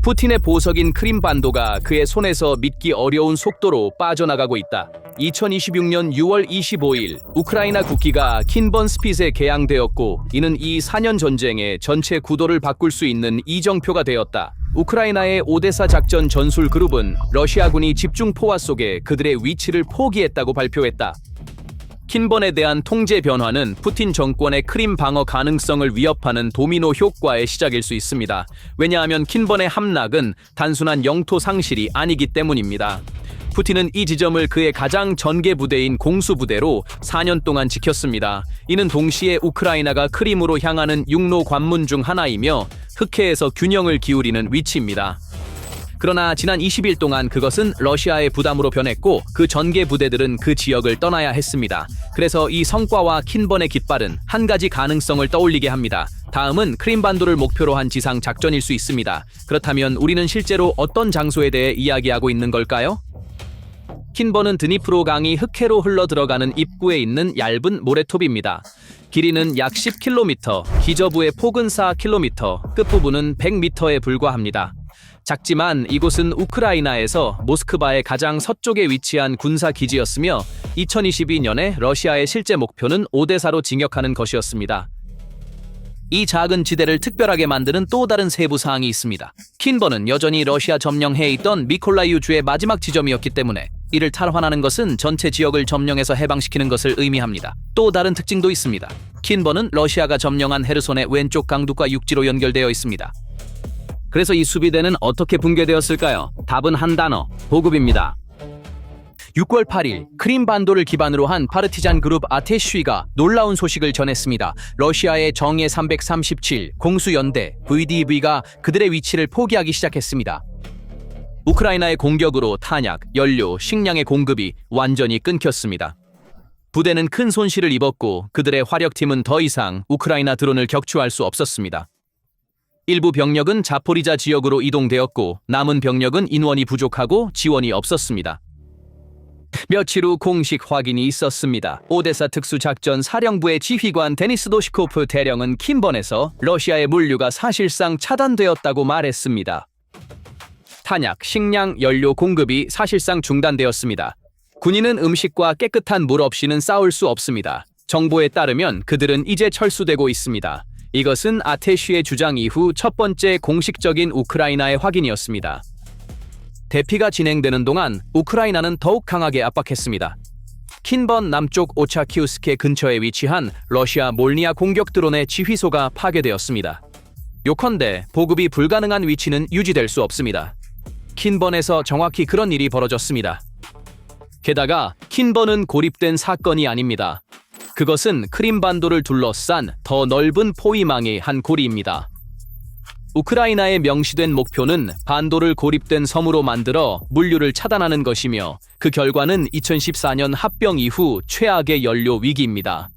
푸틴의 보석인 크림반도가 그의 손에서 믿기 어려운 속도로 빠져나가고 있다. 2026년 6월 25일 우크라이나 국기가 킨번 스핏에 개양되었고, 이는 이 4년 전쟁의 전체 구도를 바꿀 수 있는 이정표가 되었다. 우크라이나의 오데사 작전 전술 그룹은 러시아군이 집중 포화 속에 그들의 위치를 포기했다고 발표했다. 킨번에 대한 통제 변화는 푸틴 정권의 크림 방어 가능성을 위협하는 도미노 효과의 시작일 수 있습니다. 왜냐하면 킨번의 함락은 단순한 영토 상실이 아니기 때문입니다. 푸틴은 이 지점을 그의 가장 전개 부대인 공수부대로 4년 동안 지켰습니다. 이는 동시에 우크라이나가 크림으로 향하는 육로 관문 중 하나이며 흑해에서 균형을 기울이는 위치입니다. 그러나 지난 20일 동안 그것은 러시아의 부담으로 변했고, 그 전개 부대들은 그 지역을 떠나야 했습니다. 그래서 이 성과와 킨번의 깃발은 한 가지 가능성을 떠올리게 합니다. 다음은 크림반도를 목표로 한 지상 작전일 수 있습니다. 그렇다면 우리는 실제로 어떤 장소에 대해 이야기하고 있는 걸까요? 킨번은 드니프로 강이 흑해로 흘러 들어가는 입구에 있는 얇은 모래톱입니다. 길이는 약 10km, 기저부의 폭은 4km, 끝부분은 100m에 불과합니다. 작지만 이곳은 우크라이나에서 모스크바의 가장 서쪽에 위치한 군사 기지였으며 2022년에 러시아의 실제 목표는 오데사로 진격하는 것이었습니다. 이 작은 지대를 특별하게 만드는 또 다른 세부 사항이 있습니다. 킨번은 여전히 러시아 점령해에 있던 미콜라이우주의 마지막 지점이었기 때문에 이를 탈환하는 것은 전체 지역을 점령해서 해방시키는 것을 의미합니다. 또 다른 특징도 있습니다. 킨번은 러시아가 점령한 헤르손의 왼쪽 강둑과 육지로 연결되어 있습니다. 그래서 이 수비대는 어떻게 붕괴되었을까요? 답은 한 단어, 보급입니다. 6월 8일 크림반도를 기반으로 한 파르티잔 그룹 아테슈이가 놀라운 소식을 전했습니다. 러시아의 정예 337 공수연대 VDV가 그들의 위치를 포기하기 시작했습니다. 우크라이나의 공격으로 탄약, 연료, 식량의 공급이 완전히 끊겼습니다. 부대는 큰 손실을 입었고 그들의 화력팀은 더 이상 우크라이나 드론을 격추할 수 없었습니다. 일부 병력은 자포리자 지역으로 이동되었고 남은 병력은 인원이 부족하고 지원이 없었습니다. 며칠 후 공식 확인이 있었습니다. 오데사 특수작전 사령부의 지휘관 데니스 도시코프 대령은 킨번에서 러시아의 물류가 사실상 차단되었다고 말했습니다. 탄약, 식량, 연료 공급이 사실상 중단되었습니다. 군인은 음식과 깨끗한 물 없이는 싸울 수 없습니다. 정보에 따르면 그들은 이제 철수되고 있습니다. 이것은 아테슈의 주장 이후 첫 번째 공식적인 우크라이나의 확인이었습니다. 대피가 진행되는 동안 우크라이나는 더욱 강하게 압박했습니다. 킨번 남쪽 오차키우스케 근처에 위치한 러시아 몰니아 공격 드론의 지휘소가 파괴되었습니다. 요컨대 보급이 불가능한 위치는 유지될 수 없습니다. 킨번에서 정확히 그런 일이 벌어졌습니다. 게다가 킨번은 고립된 사건이 아닙니다. 그것은 크림반도를 둘러싼 더 넓은 포위망의 한 고리입니다. 우크라이나의 명시된 목표는 반도를 고립된 섬으로 만들어 물류를 차단하는 것이며, 그 결과는 2014년 합병 이후 최악의 연료 위기입니다.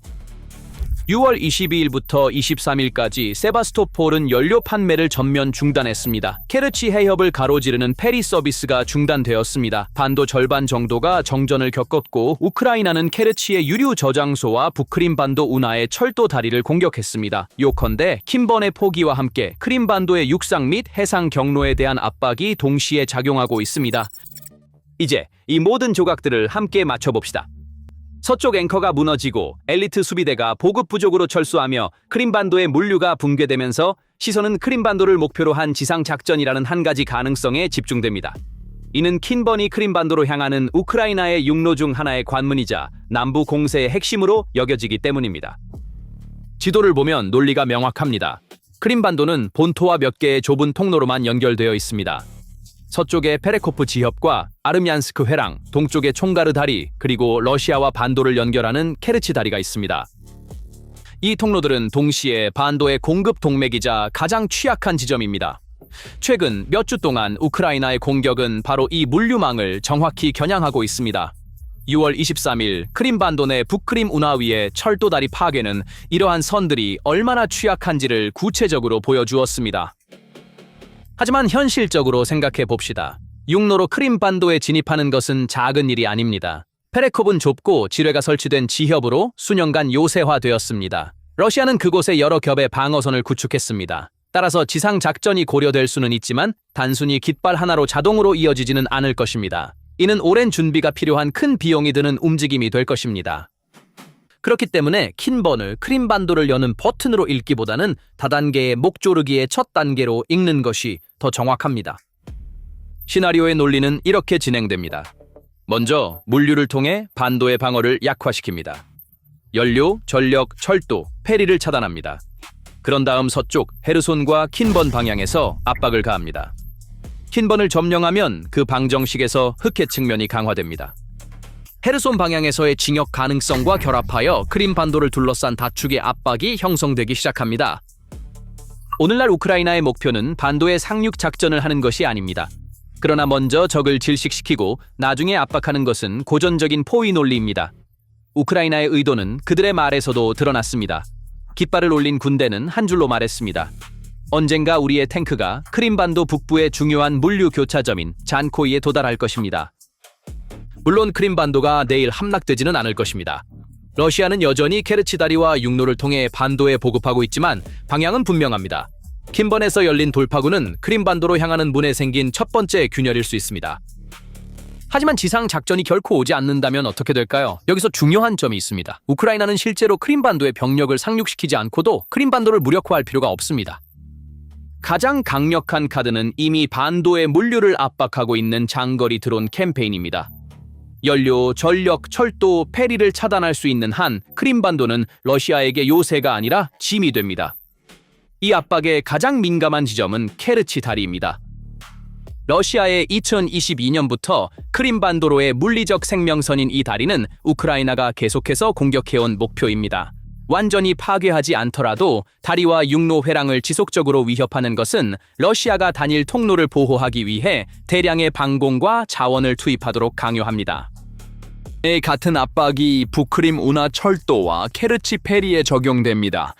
6월 22일부터 23일까지 세바스토폴은 연료 판매를 전면 중단했습니다. 케르치 해협을 가로지르는 페리 서비스가 중단되었습니다. 반도 절반 정도가 정전을 겪었고 우크라이나는 케르치의 유류 저장소와 북크림반도 운하의 철도 다리를 공격했습니다. 요컨대 킨번의 포기와 함께 크림반도의 육상 및 해상 경로에 대한 압박이 동시에 작용하고 있습니다. 이제 이 모든 조각들을 함께 맞춰봅시다. 서쪽 앵커가 무너지고 엘리트 수비대가 보급 부족으로 철수하며 크림반도의 물류가 붕괴되면서 시선은 크림반도를 목표로 한 지상작전이라는 한 가지 가능성에 집중됩니다. 이는 킨번이 크림반도로 향하는 우크라이나의 육로 중 하나의 관문이자 남부 공세의 핵심으로 여겨지기 때문입니다. 지도를 보면 논리가 명확합니다. 크림반도는 본토와 몇 개의 좁은 통로로만 연결되어 있습니다. 서쪽의 페레코프 지협과 아르미안스크 회랑, 동쪽의 총가르 다리, 그리고 러시아와 반도를 연결하는 케르치 다리가 있습니다. 이 통로들은 동시에 반도의 공급 동맥이자 가장 취약한 지점입니다. 최근 몇 주 동안 우크라이나의 공격은 바로 이 물류망을 정확히 겨냥하고 있습니다. 6월 23일 크림반도 내 북크림 운하 위의 철도 다리 파괴는 이러한 선들이 얼마나 취약한지를 구체적으로 보여주었습니다. 하지만 현실적으로 생각해 봅시다. 육로로 크림반도에 진입하는 것은 작은 일이 아닙니다. 페레콥은 좁고 지뢰가 설치된 지협으로 수년간 요새화되었습니다. 러시아는 그곳에 여러 겹의 방어선을 구축했습니다. 따라서 지상 작전이 고려될 수는 있지만 단순히 깃발 하나로 자동으로 이어지지는 않을 것입니다. 이는 오랜 준비가 필요한 큰 비용이 드는 움직임이 될 것입니다. 그렇기 때문에 킨번을 크림반도를 여는 버튼으로 읽기보다는 다단계의 목조르기의 첫 단계로 읽는 것이 더 정확합니다. 시나리오의 논리는 이렇게 진행됩니다. 먼저 물류를 통해 반도의 방어를 약화시킵니다. 연료, 전력, 철도, 페리를 차단합니다. 그런 다음 서쪽 헤르손과 킨번 방향에서 압박을 가합니다. 킨번을 점령하면 그 방정식에서 흑해 측면이 강화됩니다. 헤르손 방향에서의 진격 가능성과 결합하여 크림반도를 둘러싼 다축의 압박이 형성되기 시작합니다. 오늘날 우크라이나의 목표는 반도의 상륙 작전을 하는 것이 아닙니다. 그러나 먼저 적을 질식시키고 나중에 압박하는 것은 고전적인 포위 논리입니다. 우크라이나의 의도는 그들의 말에서도 드러났습니다. 깃발을 올린 군대는 한 줄로 말했습니다. 언젠가 우리의 탱크가 크림반도 북부의 중요한 물류 교차점인 잔코이에 도달할 것입니다. 물론 크림반도가 내일 함락되지는 않을 것입니다. 러시아는 여전히 케르치 다리와 육로를 통해 반도에 보급하고 있지만 방향은 분명합니다. 킨번에서 열린 돌파구는 크림반도로 향하는 문에 생긴 첫 번째 균열일 수 있습니다. 하지만 지상 작전이 결코 오지 않는다면 어떻게 될까요? 여기서 중요한 점이 있습니다. 우크라이나는 실제로 크림반도의 병력을 상륙시키지 않고도 크림반도를 무력화할 필요가 없습니다. 가장 강력한 카드는 이미 반도의 물류를 압박하고 있는 장거리 드론 캠페인입니다. 연료, 전력, 철도, 페리를 차단할 수 있는 한 크림반도는 러시아에게 요새가 아니라 짐이 됩니다. 이 압박의 가장 민감한 지점은 케르치 다리입니다. 러시아의 2022년부터 크림반도로의 물리적 생명선인 이 다리는 우크라이나가 계속해서 공격해온 목표입니다. 완전히 파괴하지 않더라도 다리와 육로 회랑을 지속적으로 위협하는 것은 러시아가 단일 통로를 보호하기 위해 대량의 방공과 자원을 투입하도록 강요합니다. 같은 압박이 부크림 운하 철도와 케르치 페리에 적용됩니다.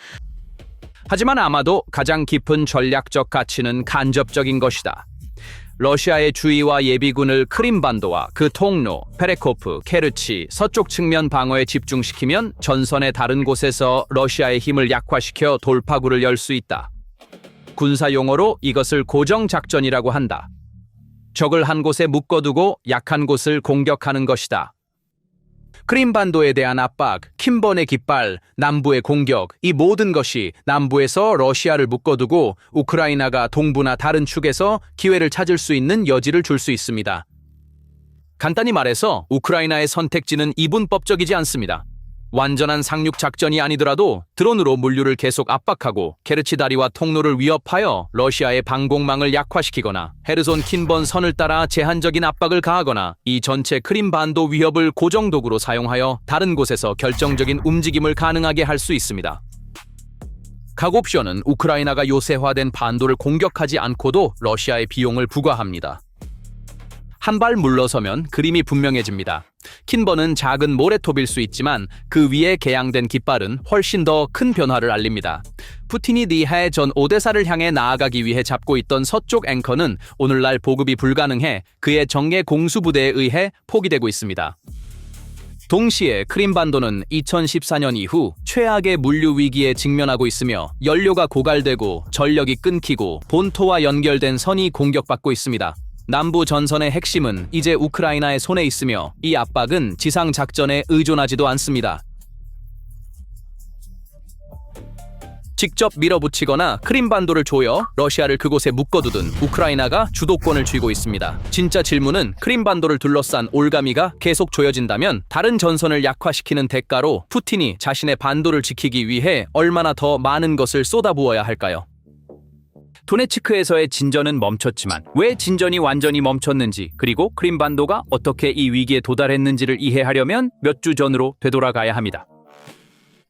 하지만 아마도 가장 깊은 전략적 가치는 간접적인 것이다. 러시아의 주의와 예비군을 크림반도와 그 통로, 페레코프, 케르치, 서쪽 측면 방어에 집중시키면 전선의 다른 곳에서 러시아의 힘을 약화시켜 돌파구를 열 수 있다. 군사 용어로 이것을 고정작전이라고 한다. 적을 한 곳에 묶어두고 약한 곳을 공격하는 것이다. 크림반도에 대한 압박, 킨번의 깃발, 남부의 공격, 이 모든 것이 남부에서 러시아를 묶어두고 우크라이나가 동부나 다른 축에서 기회를 찾을 수 있는 여지를 줄 수 있습니다. 간단히 말해서 우크라이나의 선택지는 이분법적이지 않습니다. 완전한 상륙 작전이 아니더라도 드론으로 물류를 계속 압박하고 케르치 다리와 통로를 위협하여 러시아의 방공망을 약화시키거나 헤르손 킨번 선을 따라 제한적인 압박을 가하거나 이 전체 크림반도 위협을 고정도구로 사용하여 다른 곳에서 결정적인 움직임을 가능하게 할 수 있습니다. 각 옵션은 우크라이나가 요새화된 반도를 공격하지 않고도 러시아의 비용을 부과합니다. 한 발 물러서면 그림이 분명해집니다. 킨번은 작은 모래톱일 수 있지만 그 위에 개양된 깃발은 훨씬 더 큰 변화를 알립니다. 푸틴이 니해 전 오데사를 향해 나아가기 위해 잡고 있던 서쪽 앵커는 오늘날 보급이 불가능해 그의 정예 공수부대에 의해 포기되고 있습니다. 동시에 크림반도는 2014년 이후 최악의 물류 위기에 직면하고 있으며 연료가 고갈되고 전력이 끊기고 본토와 연결된 선이 공격받고 있습니다. 남부 전선의 핵심은 이제 우크라이나의 손에 있으며 이 압박은 지상 작전에 의존하지도 않습니다. 직접 밀어붙이거나 크림반도를 조여 러시아를 그곳에 묶어두든 우크라이나가 주도권을 쥐고 있습니다. 진짜 질문은 크림반도를 둘러싼 올가미가 계속 조여진다면 다른 전선을 약화시키는 대가로 푸틴이 자신의 반도를 지키기 위해 얼마나 더 많은 것을 쏟아부어야 할까요? 도네츠크에서의 진전은 멈췄지만 왜 진전이 완전히 멈췄는지 그리고 크림반도가 어떻게 이 위기에 도달했는지를 이해하려면 몇 주 전으로 되돌아가야 합니다.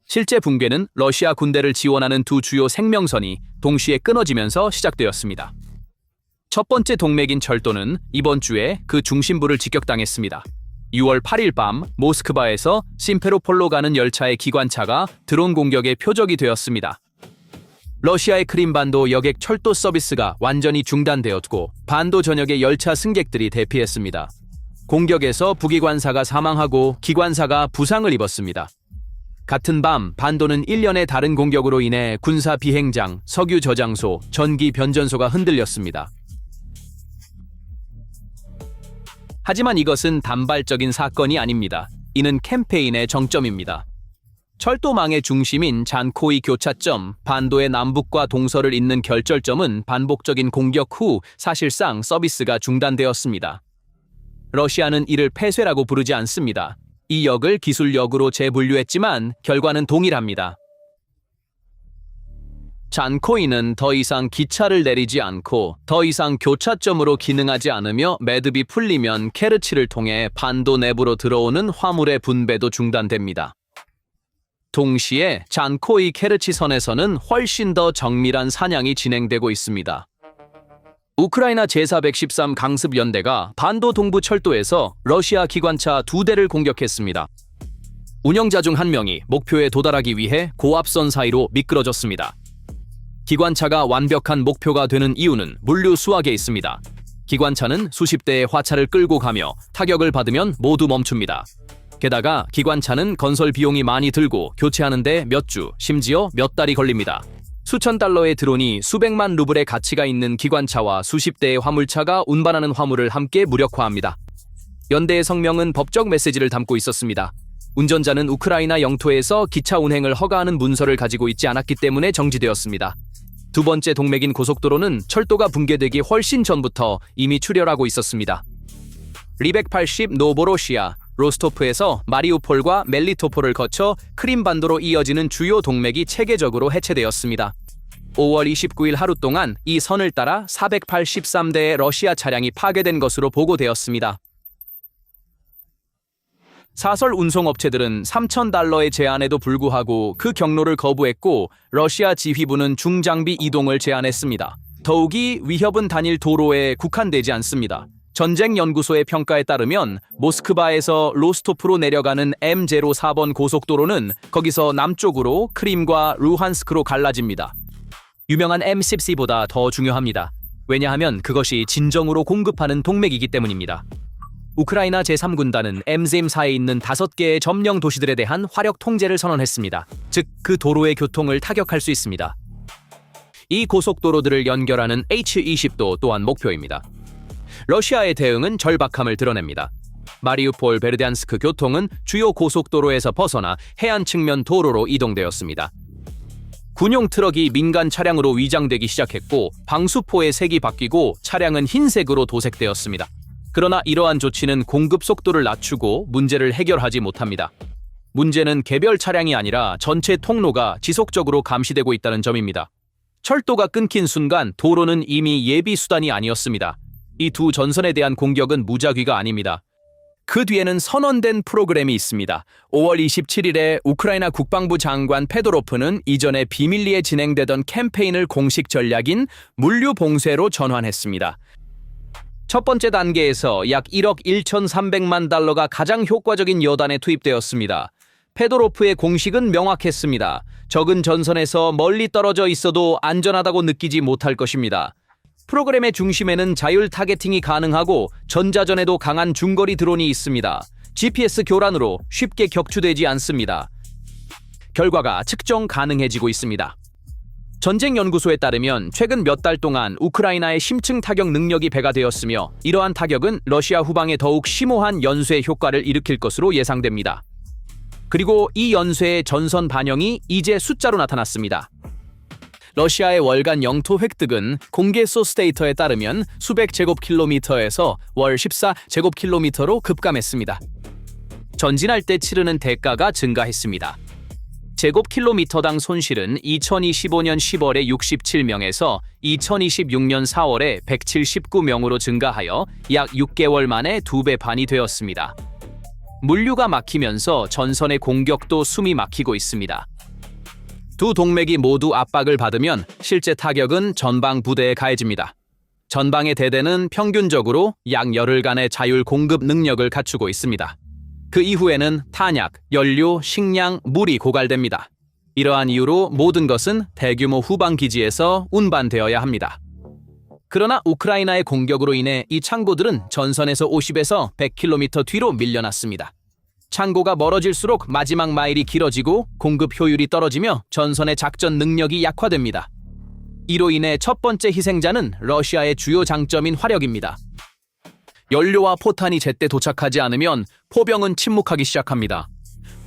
실제 붕괴는 러시아 군대를 지원하는 두 주요 생명선이 동시에 끊어지면서 시작되었습니다. 첫 번째 동맥인 철도는 이번 주에 그 중심부를 직격당했습니다. 6월 8일 밤 모스크바에서 심페로폴로 가는 열차의 기관차가 드론 공격의 표적이 되었습니다. 러시아의 크림반도 여객 철도 서비스가 완전히 중단되었고 반도 전역의 열차 승객들이 대피했습니다. 공격에서 부기관사가 사망하고 기관사가 부상을 입었습니다. 같은 밤 반도는 일련의 다른 공격으로 인해 군사 비행장, 석유 저장소, 전기 변전소가 흔들렸습니다. 하지만 이것은 단발적인 사건이 아닙니다. 이는 캠페인의 정점입니다. 철도망의 중심인 잔코이 교차점, 반도의 남북과 동서를 잇는 결절점은 반복적인 공격 후 사실상 서비스가 중단되었습니다. 러시아는 이를 폐쇄라고 부르지 않습니다. 이 역을 기술역으로 재분류했지만 결과는 동일합니다. 잔코이는 더 이상 기차를 내리지 않고 더 이상 교차점으로 기능하지 않으며 매듭이 풀리면 케르치를 통해 반도 내부로 들어오는 화물의 분배도 중단됩니다. 동시에 잔코이 케르치 선에서는 훨씬 더 정밀한 사냥이 진행되고 있습니다. 우크라이나 제413 강습연대가 반도 동부 철도에서 러시아 기관차 2대를 공격했습니다. 운영자 중 한 명이 목표에 도달하기 위해 고압선 사이로 미끄러졌습니다. 기관차가 완벽한 목표가 되는 이유는 물류 수확에 있습니다. 기관차는 수십 대의 화차를 끌고 가며 타격을 받으면 모두 멈춥니다. 게다가 기관차는 건설 비용이 많이 들고 교체하는데 몇 주, 심지어 몇 달이 걸립니다. 수천 달러의 드론이 수백만 루블의 가치가 있는 기관차와 수십 대의 화물차가 운반하는 화물을 함께 무력화합니다. 연대의 성명은 법적 메시지를 담고 있었습니다. 운전자는 우크라이나 영토에서 기차 운행을 허가하는 문서를 가지고 있지 않았기 때문에 정지되었습니다. 두 번째 동맥인 고속도로는 철도가 붕괴되기 훨씬 전부터 이미 출혈하고 있었습니다. 리180 노보로시아, 로스토프에서 마리우폴과 멜리토폴을 거쳐 크림반도로 이어지는 주요 동맥이 체계적으로 해체되었습니다. 5월 29일 하루 동안 이 선을 따라 483대의 러시아 차량이 파괴된 것으로 보고되었습니다. 사설 운송업체들은 3,000달러의 제한에도 불구하고 그 경로를 거부했고 러시아 지휘부는 중장비 이동을 제한했습니다. 더욱이 위협은 단일 도로에 국한되지 않습니다. 전쟁연구소의 평가에 따르면 모스크바에서 로스토프로 내려가는 M04번 고속도로는 거기서 남쪽으로 크림과 루한스크로 갈라집니다. 유명한 M10C보다 더 중요합니다. 왜냐하면 그것이 진정으로 공급하는 동맥이기 때문입니다. 우크라이나 제3군단은 M04에 있는 5개의 점령 도시들에 대한 화력 통제를 선언했습니다. 즉, 그 도로의 교통을 타격할 수 있습니다. 이 고속도로들을 연결하는 H20도 또한 목표입니다. 러시아의 대응은 절박함을 드러냅니다. 마리우폴 베르디안스크 교통은 주요 고속도로에서 벗어나 해안 측면 도로로 이동되었습니다. 군용 트럭이 민간 차량으로 위장되기 시작했고 방수포의 색이 바뀌고 차량은 흰색으로 도색되었습니다. 그러나 이러한 조치는 공급 속도를 낮추고 문제를 해결하지 못합니다. 문제는 개별 차량이 아니라 전체 통로가 지속적으로 감시되고 있다는 점입니다. 철도가 끊긴 순간 도로는 이미 예비 수단이 아니었습니다. 이 두 전선에 대한 공격은 무작위가 아닙니다. 그 뒤에는 선언된 프로그램이 있습니다. 5월 27일에 우크라이나 국방부 장관 페도로프는 이전에 비밀리에 진행되던 캠페인을 공식 전략인 물류 봉쇄로 전환했습니다. 첫 번째 단계에서 약 1억 1,300만 달러가 가장 효과적인 여단에 투입되었습니다. 페도로프의 공식은 명확했습니다. 적은 전선에서 멀리 떨어져 있어도 안전하다고 느끼지 못할 것입니다. 프로그램의 중심에는 자율 타겟팅이 가능하고 전자전에도 강한 중거리 드론이 있습니다. GPS 교란으로 쉽게 격추되지 않습니다. 결과가 측정 가능해지고 있습니다. 전쟁연구소에 따르면 최근 몇 달 동안 우크라이나의 심층 타격 능력이 배가되었으며 이러한 타격은 러시아 후방에 더욱 심오한 연쇄 효과를 일으킬 것으로 예상됩니다. 그리고 이 연쇄의 전선 반영이 이제 숫자로 나타났습니다. 러시아의 월간 영토 획득은 공개 소스 데이터에 따르면 수백 제곱킬로미터에서 월 14제곱킬로미터로 급감했습니다. 전진할 때 치르는 대가가 증가했습니다. 제곱킬로미터당 손실은 2025년 10월에 67명에서 2026년 4월에 179명으로 증가하여 약 6개월 만에 2배 반이 되었습니다. 물류가 막히면서 전선의 공격도 숨이 막히고 있습니다. 두 동맥이 모두 압박을 받으면 실제 타격은 전방 부대에 가해집니다. 전방의 대대는 평균적으로 약 열흘간의 자율 공급 능력을 갖추고 있습니다. 그 이후에는 탄약, 연료, 식량, 물이 고갈됩니다. 이러한 이유로 모든 것은 대규모 후방 기지에서 운반되어야 합니다. 그러나 우크라이나의 공격으로 인해 이 창고들은 전선에서 50에서 100km 뒤로 밀려났습니다. 창고가 멀어질수록 마지막 마일이 길어지고 공급 효율이 떨어지며 전선의 작전 능력이 약화됩니다. 이로 인해 첫 번째 희생자는 러시아의 주요 장점인 화력입니다. 연료와 포탄이 제때 도착하지 않으면 포병은 침묵하기 시작합니다.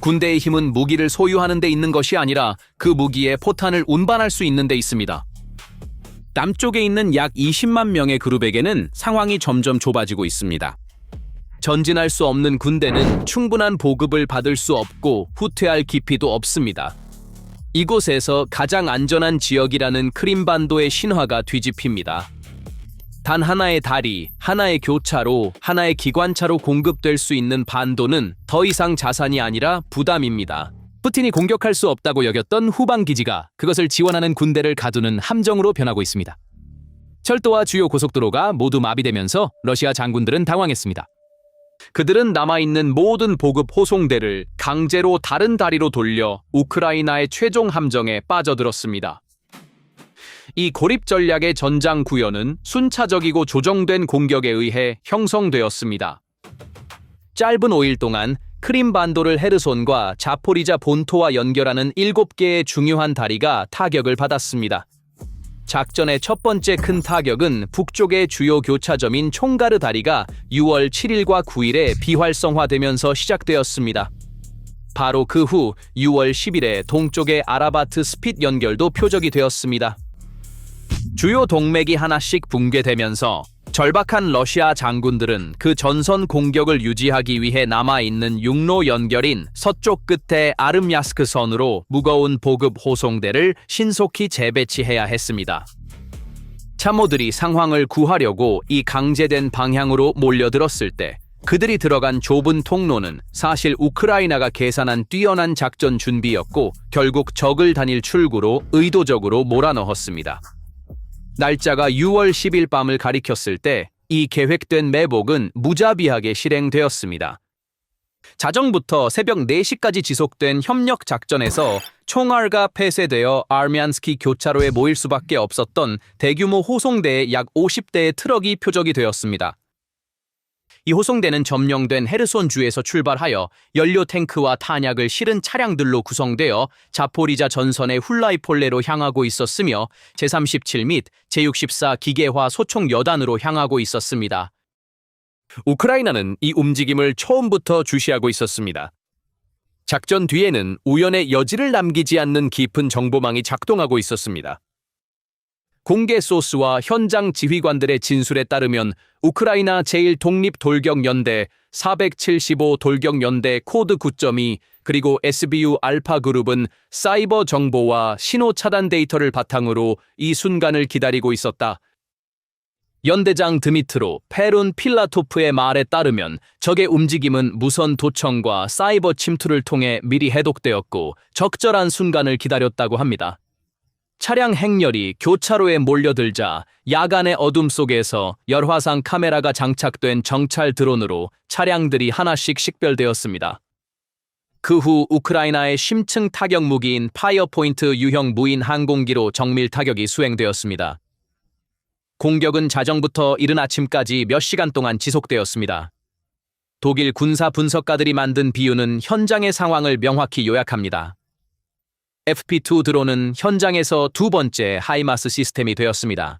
군대의 힘은 무기를 소유하는 데 있는 것이 아니라 그 무기에 포탄을 운반할 수 있는 데 있습니다. 남쪽에 있는 약 20만 명의 그룹에게는 상황이 점점 좁아지고 있습니다. 전진할 수 없는 군대는 충분한 보급을 받을 수 없고 후퇴할 기피도 없습니다. 이곳에서 가장 안전한 지역이라는 크림반도의 신화가 뒤집힙니다. 단 하나의 다리, 하나의 교차로, 하나의 기관차로 공급될 수 있는 반도는 더 이상 자산이 아니라 부담입니다. 푸틴이 공격할 수 없다고 여겼던 후방기지가 그것을 지원하는 군대를 가두는 함정으로 변하고 있습니다. 철도와 주요 고속도로가 모두 마비되면서 러시아 장군들은 당황했습니다. 그들은 남아있는 모든 보급 호송대를 강제로 다른 다리로 돌려 우크라이나의 최종 함정에 빠져들었습니다. 이 고립 전략의 전장 구현은 순차적이고 조정된 공격에 의해 형성되었습니다. 짧은 5일 동안 크림반도를 헤르손과 자포리자 본토와 연결하는 7개의 중요한 다리가 타격을 받았습니다. 작전의 첫 번째 큰 타격은 북쪽의 주요 교차점인 총가르 다리가 6월 7일과 9일에 비활성화되면서 시작되었습니다. 바로 그 후 6월 10일에 동쪽의 아라바트 스핏 연결도 표적이 되었습니다. 주요 동맥이 하나씩 붕괴되면서 절박한 러시아 장군들은 그 전선 공격을 유지하기 위해 남아있는 육로 연결인 서쪽 끝의 아름야스크 선으로 무거운 보급 호송대를 신속히 재배치해야 했습니다. 참모들이 상황을 구하려고 이 강제된 방향으로 몰려들었을 때 그들이 들어간 좁은 통로는 사실 우크라이나가 계산한 뛰어난 작전 준비였고 결국 적을 다닐 출구로 의도적으로 몰아넣었습니다. 날짜가 6월 10일 밤을 가리켰을 때 이 계획된 매복은 무자비하게 실행되었습니다. 자정부터 새벽 4시까지 지속된 협력 작전에서 총알가 폐쇄되어 아르미안스키 교차로에 모일 수밖에 없었던 대규모 호송대의 약 50대의 트럭이 표적이 되었습니다. 이 호송대는 점령된 헤르손주에서 출발하여 연료 탱크와 탄약을 실은 차량들로 구성되어 자포리자 전선의 훌라이폴레로 향하고 있었으며 제-37 및 제-64 기계화 소총 여단으로 향하고 있었습니다. 우크라이나는 이 움직임을 처음부터 주시하고 있었습니다. 작전 뒤에는 우연의 여지를 남기지 않는 깊은 정보망이 작동하고 있었습니다. 공개 소스와 현장 지휘관들의 진술에 따르면 우크라이나 제1독립돌격연대 475 돌격연대 코드 9.2 그리고 SBU 알파그룹은 사이버 정보와 신호 차단 데이터를 바탕으로 이 순간을 기다리고 있었다. 연대장 드미트로 페룬 필라토프의 말에 따르면 적의 움직임은 무선 도청과 사이버 침투를 통해 미리 해독되었고 적절한 순간을 기다렸다고 합니다. 차량 행렬이 교차로에 몰려들자 야간의 어둠 속에서 열화상 카메라가 장착된 정찰 드론으로 차량들이 하나씩 식별되었습니다. 그 후 우크라이나의 심층 타격 무기인 파이어포인트 유형 무인 항공기로 정밀 타격이 수행되었습니다. 공격은 자정부터 이른 아침까지 몇 시간 동안 지속되었습니다. 독일 군사 분석가들이 만든 비유는 현장의 상황을 명확히 요약합니다. FP2 드론은 현장에서 두 번째 하이마스 시스템이 되었습니다.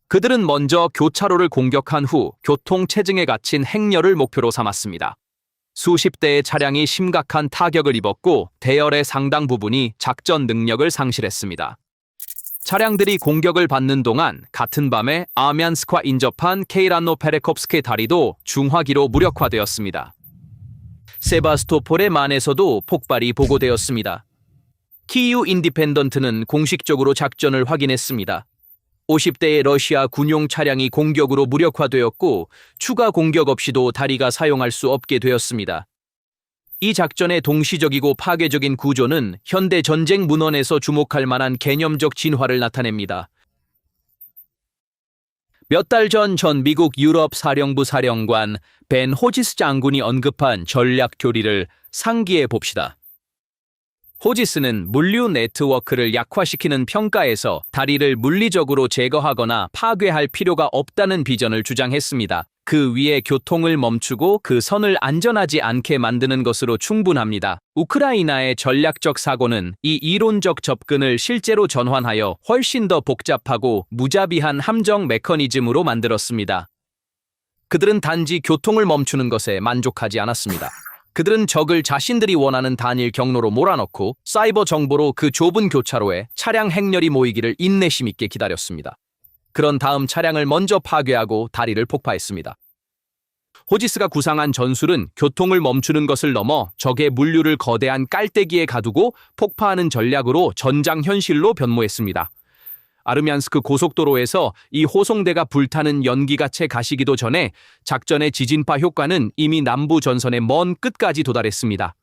그들은 먼저 교차로를 공격한 후 교통체증에 갇힌 행렬을 목표로 삼았습니다. 수십 대의 차량이 심각한 타격을 입었고 대열의 상당 부분이 작전 능력을 상실했습니다. 차량들이 공격을 받는 동안 같은 밤에 아미안스크와 인접한 케이란노페레콥스크의 다리도 중화기로 무력화되었습니다. 세바스토폴의 만에서도 폭발이 보고되었습니다. 키이우 인디펜던트는 공식적으로 작전을 확인했습니다. 50대의 러시아 군용 차량이 공격으로 무력화되었고 추가 공격 없이도 다리가 사용할 수 없게 되었습니다. 이 작전의 동시적이고 파괴적인 구조는 현대 전쟁 문헌에서 주목할 만한 개념적 진화를 나타냅니다. 몇 달 전 미국 유럽 사령부 사령관 벤 호지스 장군이 언급한 전략 교리를 상기해 봅시다. 호지스는 물류 네트워크를 약화시키는 평가에서 다리를 물리적으로 제거하거나 파괴할 필요가 없다는 비전을 주장했습니다. 그 위에 교통을 멈추고 그 선을 안전하지 않게 만드는 것으로 충분합니다. 우크라이나의 전략적 사고는 이 이론적 접근을 실제로 전환하여 훨씬 더 복잡하고 무자비한 함정 메커니즘으로 만들었습니다. 그들은 단지 교통을 멈추는 것에 만족하지 않았습니다. 그들은 적을 자신들이 원하는 단일 경로로 몰아넣고 사이버 정보로 그 좁은 교차로에 차량 행렬이 모이기를 인내심 있게 기다렸습니다. 그런 다음 차량을 먼저 파괴하고 다리를 폭파했습니다. 호지스가 구상한 전술은 교통을 멈추는 것을 넘어 적의 물류를 거대한 깔때기에 가두고 폭파하는 전략으로 전장 현실로 변모했습니다. 아르미안스크 고속도로에서 이 호송대가 불타는 연기가 채 가시기도 전에 작전의 지진파 효과는 이미 남부 전선의 먼 끝까지 도달했습니다.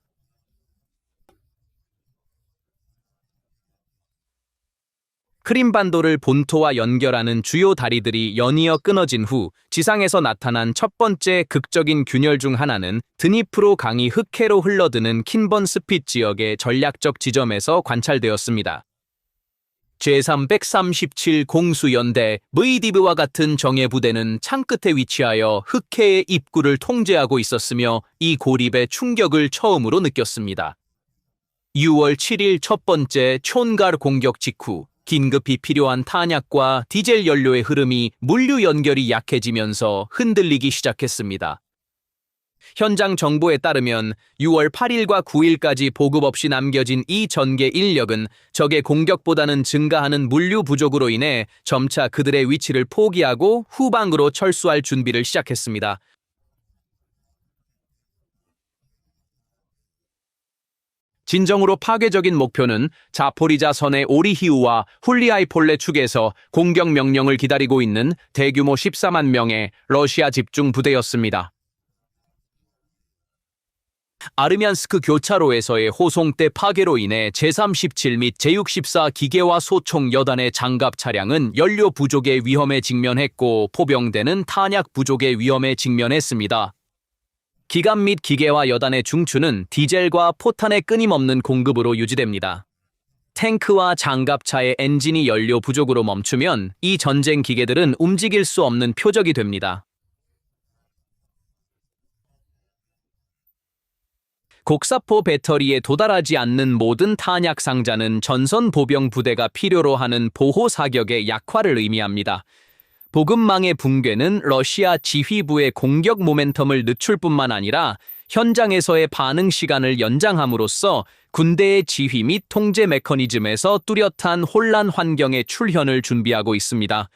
크림반도를 본토와 연결하는 주요 다리들이 연이어 끊어진 후 지상에서 나타난 첫 번째 극적인 균열 중 하나는 드니프로 강이 흑해로 흘러드는 킨번스핏 지역의 전략적 지점에서 관찰되었습니다. 제337 공수연대 브이디브와 같은 정예 부대는 창끝에 위치하여 흑해의 입구를 통제하고 있었으며 이 고립의 충격을 처음으로 느꼈습니다. 6월 7일 첫 번째 촌갈 공격 직후 긴급히 필요한 탄약과 디젤 연료의 흐름이 물류 연결이 약해지면서 흔들리기 시작했습니다. 현장 정보에 따르면 6월 8일과 9일까지 보급 없이 남겨진 이 전개 인력은 적의 공격보다는 증가하는 물류 부족으로 인해 점차 그들의 위치를 포기하고 후방으로 철수할 준비를 시작했습니다. 진정으로 파괴적인 목표는 자포리자 선의 오리히우와 훌리아이폴레 축에서 공격 명령을 기다리고 있는 대규모 14만 명의 러시아 집중 부대였습니다. 아르미안스크 교차로에서의 호송대 파괴로 인해 제37 및 제64 기계화 소총 여단의 장갑 차량은 연료 부족의 위험에 직면했고 포병대는 탄약 부족의 위험에 직면했습니다. 기갑 및 기계화 여단의 중추는 디젤과 포탄의 끊임없는 공급으로 유지됩니다. 탱크와 장갑차의 엔진이 연료 부족으로 멈추면 이 전쟁 기계들은 움직일 수 없는 표적이 됩니다. 곡사포 배터리에 도달하지 않는 모든 탄약 상자는 전선 보병 부대가 필요로 하는 보호 사격의 약화를 의미합니다. 보급망의 붕괴는 러시아 지휘부의 공격 모멘텀을 늦출 뿐만 아니라 현장에서의 반응 시간을 연장함으로써 군대의 지휘 및 통제 메커니즘에서 뚜렷한 혼란 환경의 출현을 준비하고 있습니다.